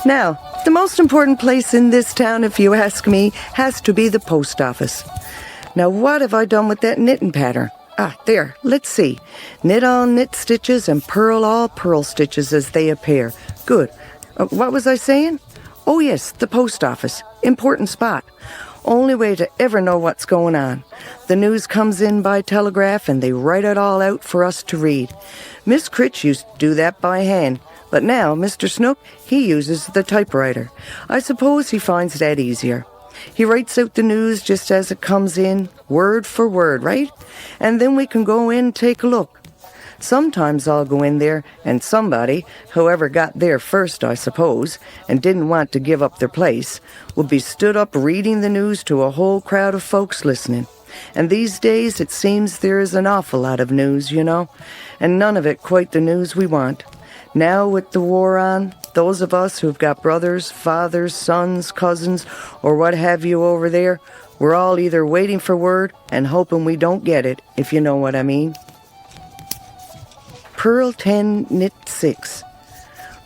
Now, the most important place in this town, if you ask me, has to be the post office. Now, what have I done with that knitting pattern? There, let's see. Knit all knit stitches and purl all purl stitches as they appear. Good. What was I saying? Oh yes, the post office. Important spot. Only way to ever know what's going on. The news comes in by telegraph and they write it all out for us to read. Miss Critch used to do that by hand, but now Mr. Snook, he uses the typewriter. I suppose he finds that easier. He writes out the news just as it comes in, word for word, right? And then we can go in and take a look. Sometimes I'll go in there and somebody, whoever got there first, I suppose, and didn't want to give up their place, would be stood up reading the news to a whole crowd of folks listening. And these days it seems there is an awful lot of news, you know, and none of it quite the news we want. Now with the war on, those of us who've got brothers, fathers, sons, cousins, or what have you over there, we're all either waiting for word and hoping we don't get it, if you know what I mean. Purl 10, knit 6.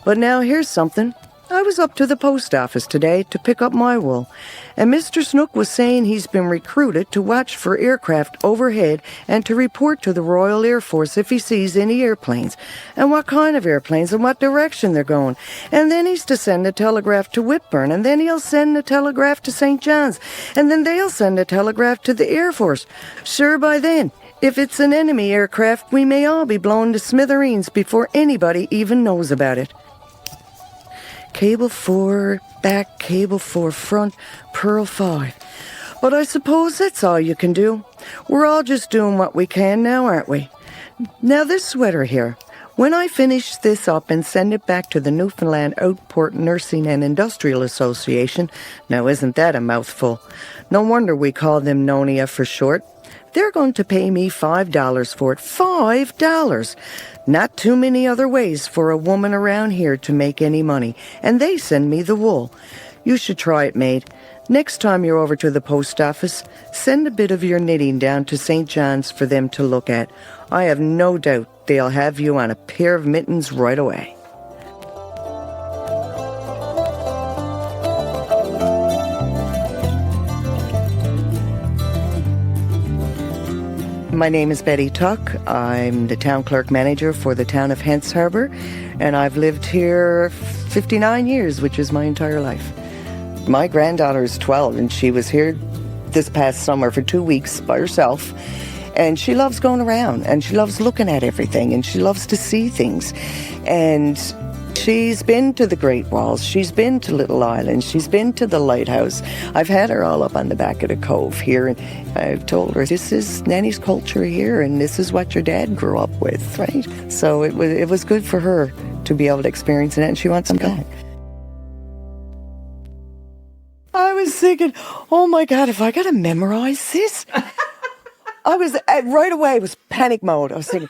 But now here's something. I was up to the post office today to pick up my wool, and Mr. Snook was saying he's been recruited to watch for aircraft overhead and to report to the Royal Air Force if he sees any airplanes, and what kind of airplanes and what direction they're going. And then he's to send a telegraph to Whitburn, and then he'll send a telegraph to St. John's, and then they'll send a telegraph to the Air Force. Sure, by then, if it's an enemy aircraft, we may all be blown to smithereens before anybody even knows about it. Cable 4, back, cable 4, front, purl 5. But I suppose that's all you can do. We're all just doing what we can now, aren't we? Now this sweater here, when I finish this up and send it back to the Newfoundland Outport Nursing and Industrial Association, now isn't that a mouthful? No wonder we call them NONIA for short. They're going to pay me $5 for it. $5! Not too many other ways for a woman around here to make any money. And they send me the wool. You should try it, maid. Next time you're over to the post office, send a bit of your knitting down to St. John's for them to look at. I have no doubt they'll have you on a pair of mittens right away. My name is Betty Tuck. I'm the town clerk manager for the town of Hant's Harbour, and I've lived here 59 years, which is my entire life. My granddaughter is 12, and she was here this past summer for 2 weeks by herself, and she loves going around, and she loves looking at everything, and she loves to see things. And she's been to the Great Walls, she's been to Little Island, she's been to the lighthouse. I've had her all up on the back of the cove here, and I've told her, this is Nanny's culture here, and this is what your dad grew up with, right? So it was good for her to be able to experience it, and she wants to come back. I was thinking, oh my God, if I got to memorize this? I was, right away, it was panic mode. I was thinking,